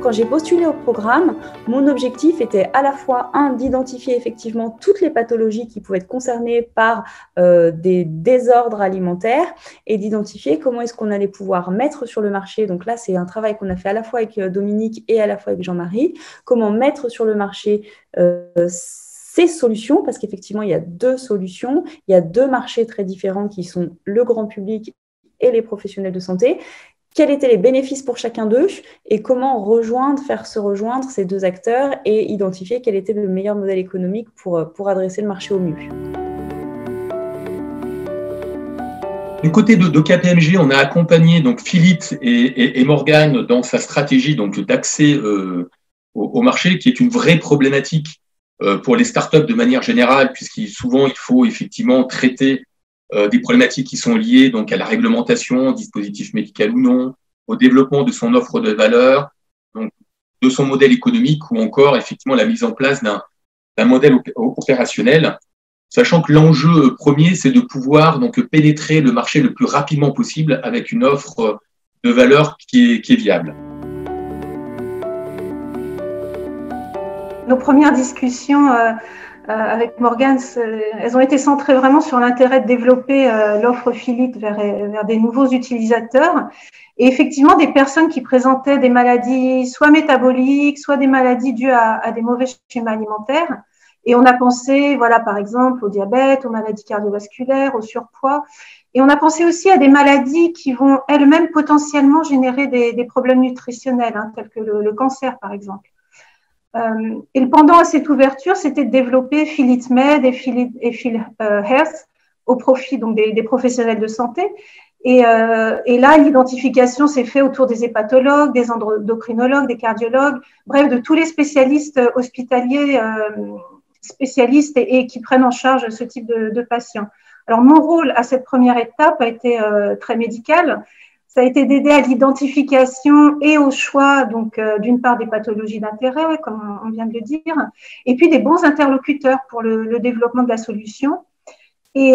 Quand j'ai postulé au programme, mon objectif était à la fois, d'identifier effectivement toutes les pathologies qui pouvaient être concernées par des désordres alimentaires et d'identifier comment est-ce qu'on allait pouvoir mettre sur le marché. Donc là, c'est un travail qu'on a fait à la fois avec Dominique et à la fois avec Jean-Marie. Comment mettre sur le marché ces solutions, parce qu'effectivement, il y a deux solutions, il y a deux marchés très différents qui sont le grand public et les professionnels de santé. Quels étaient les bénéfices pour chacun d'eux et comment faire se rejoindre ces deux acteurs et identifier quel était le meilleur modèle économique pour adresser le marché au mieux. Du côté de KPMG, on a accompagné donc Philippe et Morgane dans sa stratégie donc d'accès au marché, qui est une vraie problématique pour les startups de manière générale, puisqu'il souvent il faut effectivement traiter des problématiques qui sont liées donc à la réglementation, dispositif médical ou non, au développement de son offre de valeur, donc de son modèle économique ou encore effectivement la mise en place d'un modèle opérationnel, sachant que l'enjeu premier, c'est de pouvoir donc pénétrer le marché le plus rapidement possible avec une offre de valeur qui est viable. Nos premières discussions avec Morgane, elles ont été centrées vraiment sur l'intérêt de développer l'offre Philippe vers des nouveaux utilisateurs et effectivement des personnes qui présentaient des maladies soit métaboliques, soit des maladies dues à des mauvais schémas alimentaires. Et on a pensé, voilà, par exemple, au diabète, aux maladies cardiovasculaires, au surpoids. Et on a pensé aussi à des maladies qui vont elles-mêmes potentiellement générer des problèmes nutritionnels, tels que le cancer, par exemple. Et le pendant à cette ouverture, c'était de développer PhilHealth et PhilHealth au profit donc des professionnels de santé. Et là, l'identification s'est faite autour des hépatologues, des endocrinologues, des cardiologues, bref, de tous les spécialistes hospitaliers, spécialistes et qui prennent en charge ce type de patients. Alors, mon rôle à cette première étape a été très médical. Ça a été d'aider à l'identification et au choix, donc d'une part des pathologies d'intérêt, comme on vient de le dire, et puis des bons interlocuteurs pour le développement de la solution. Et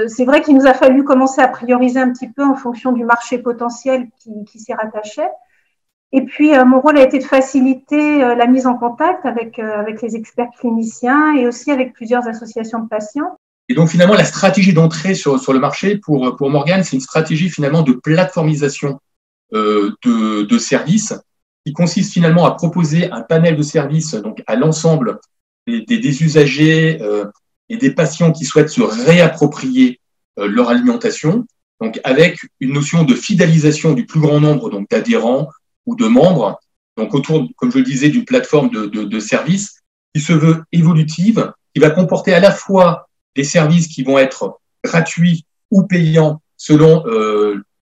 c'est vrai qu'il nous a fallu commencer à prioriser un petit peu en fonction du marché potentiel qui s'y rattachait. Et puis, mon rôle a été de faciliter la mise en contact avec les experts cliniciens et aussi avec plusieurs associations de patients. Et donc, finalement, la stratégie d'entrée sur le marché pour Morgane, c'est une stratégie finalement de plateformisation de services qui consiste finalement à proposer un panel de services donc à l'ensemble des usagers et des patients qui souhaitent se réapproprier leur alimentation, donc avec une notion de fidélisation du plus grand nombre donc d'adhérents ou de membres, donc autour, comme je le disais, d'une plateforme de services qui se veut évolutive, qui va comporter à la fois des services qui vont être gratuits ou payants selon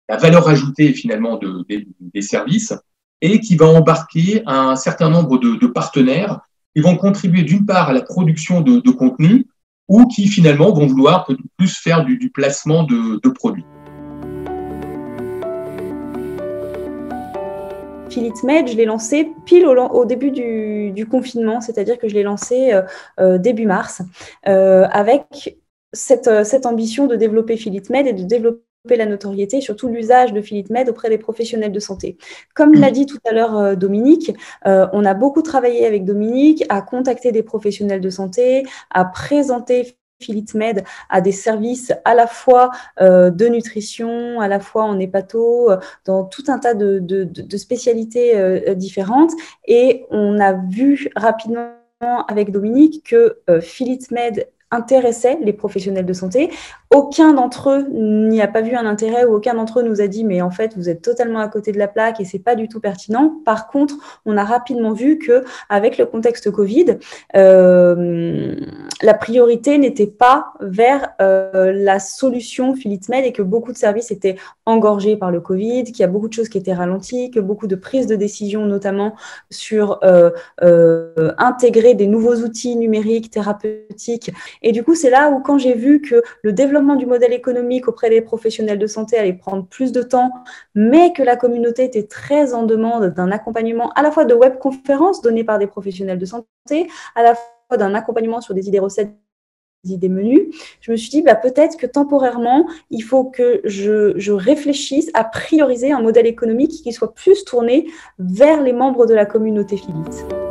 la valeur ajoutée finalement des services et qui va embarquer un certain nombre de partenaires qui vont contribuer d'une part à la production de contenu ou qui finalement vont vouloir plus faire du placement de produits. PhilHealth, je l'ai lancé pile au début du confinement, c'est-à-dire que je l'ai lancé début mars, avec cette ambition de développer PhilHealth et de développer la notoriété et surtout l'usage de PhilHealth auprès des professionnels de santé. Comme l'a dit tout à l'heure Dominique, on a beaucoup travaillé avec Dominique à contacter des professionnels de santé, à présenter PhilHealth à des services à la fois de nutrition, à la fois en hépato, dans tout un tas de spécialités différentes. Et on a vu rapidement avec Dominique que PhilHealth intéressait les professionnels de santé. Aucun d'entre eux n'y a pas vu un intérêt ou aucun d'entre eux nous a dit mais en fait vous êtes totalement à côté de la plaque et c'est pas du tout pertinent. Par contre, on a rapidement vu que avec le contexte Covid, la priorité n'était pas vers la solution PhilHealth et que beaucoup de services étaient engorgés par le Covid, qu'il y a beaucoup de choses qui étaient ralenties, que beaucoup de prises de décision notamment sur intégrer des nouveaux outils numériques, thérapeutiques. Et du coup, c'est là où quand j'ai vu que le développement du modèle économique auprès des professionnels de santé allait prendre plus de temps, mais que la communauté était très en demande d'un accompagnement à la fois de webconférences données par des professionnels de santé, à la fois d'un accompagnement sur des idées recettes idées menues, je me suis dit peut-être que temporairement, il faut que je réfléchisse à prioriser un modèle économique qui soit plus tourné vers les membres de la communauté Philite.